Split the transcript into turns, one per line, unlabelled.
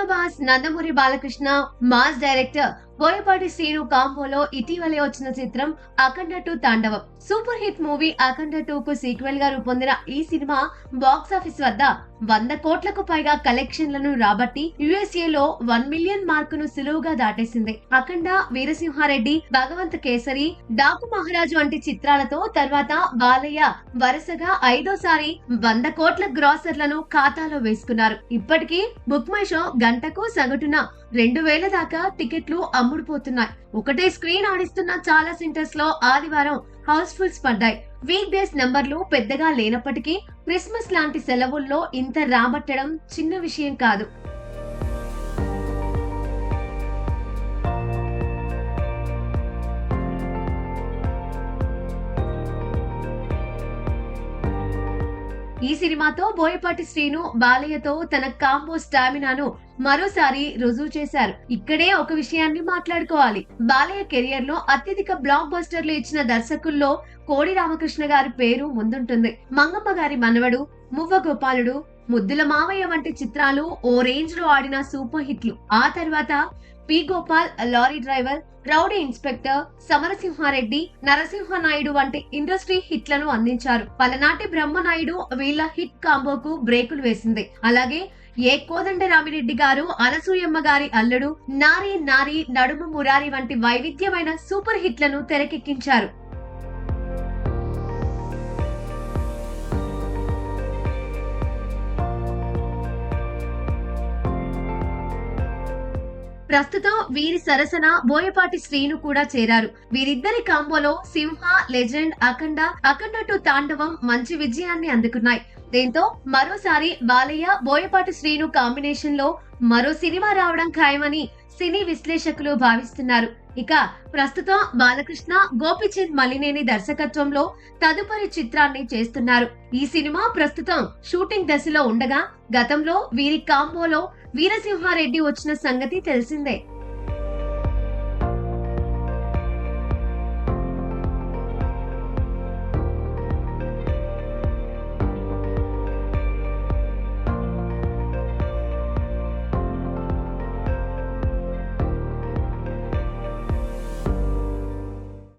మెగాబాస్ Nandamuri Balakrishna mass director Boyapati Srinu కాంబోలో ఇటీవలే వచ్చిన చిత్రం అఖండ 2 తాండవం. సూపర్ హిట్ మూవీ అఖండ 2 కు సీక్వెల్ గా రూపొందిన ఈ సినిమా బాక్సాఫీస్ వద్ద 100 కోట్లకు పైగా కలెక్షన్లను రాబట్టి USA లో 1 మిలియన్ మార్కును సులువుగా దాటేసింది. అఖండ, వీరసింహారెడ్డి, భగవంత్ కేసరి, డాకు మహారాజు వంటి చిత్రాలతో తర్వాత బాలయ్య వరుసగా 5వ సారి 100 కోట్ల గ్రాసర్లను ఖాతాలో వేసుకున్నారు. ఇప్పటికీ బుక్ మై షో గంటకు సగటున 2000 దాకా టికెట్లు అమ్ముడుపోతున్నాయి. ఒకటే స్క్రీన్ ఆడిస్తున్న చాలా సెంటర్స్ లో ఆదివారం హౌస్ఫుల్స్ పడ్డాయి. వీక్ డేస్ నంబర్లు పెద్దగా లేనప్పటికీ క్రిస్మస్ లాంటి సెలవుల్లో ఇంత రాబట్టడం చిన్న విషయం కాదు. ఈ సినిమాతో బోయపాటి శ్రీను బాలయ్యతో తన కాంబో స్టామినాను మరోసారి రుజువు చేశారు. ఇక్కడే ఒక విషయాన్ని మాట్లాడుకోవాలి. బాలయ్య కెరియర్ లో అత్యధిక బ్లాక్ బస్టర్లు ఇచ్చిన దర్శకుల్లో కోడి రామకృష్ణ గారి పేరు ముందుంటుంది. మంగమ్మ గారి మనవడు, మువ్వ గోపాలుడు, ముద్దుల మావయ్య వంటి చిత్రాలు ఓ రేంజ్ లో ఆడిన సూపర్ హిట్లు. ఆ తర్వాత P Gopal, lorry driver, rowdy inspector, Samarasimha Reddy, Narasimha Naidu వంటి ఇండస్ట్రీ హిట్లను అందించారు. పలనాటి బ్రహ్మనాయుడు వీళ్ళ హిట్ కాంబోకు బ్రేకులు వేసింది. అలాగే ఏ కోదండరామిరెడ్డి గారు, అనసూయమ్మ గారి అల్లుడు, నారీ నారీ, నడుము మురారి వంటి వైవిధ్యమైన సూపర్ హిట్లను తెరకెక్కించారు. ప్రస్తుతం వీరి సరసన బోయపాటి శ్రీను కూడా చేరారు. వీరిద్దరి కాంబోలో సింహ, లెజెండ్, అఖండ 2 తాండవం మంచి విజయాన్ని అందుకున్నాయి. దీంతో మరోసారి బాలయ్య, బోయపాటి శ్రీను కాంబినేషన్ లో మరో సినిమా రావడం ఖాయమని సినీ విశ్లేషకులు భావిస్తున్నారు. ఇక ప్రస్తుతం బాలకృష్ణ, గోపిచంద్ మలినేని దర్శకత్వంలో తదుపరి చిత్రాన్ని చేస్తున్నారు. ఈ సినిమా ప్రస్తుతం షూటింగ్ దశలో ఉండగా గతంలో వీరి కాంబోలో వీరసింహారెడ్డి వచ్చిన సంగతి తెలిసిందే.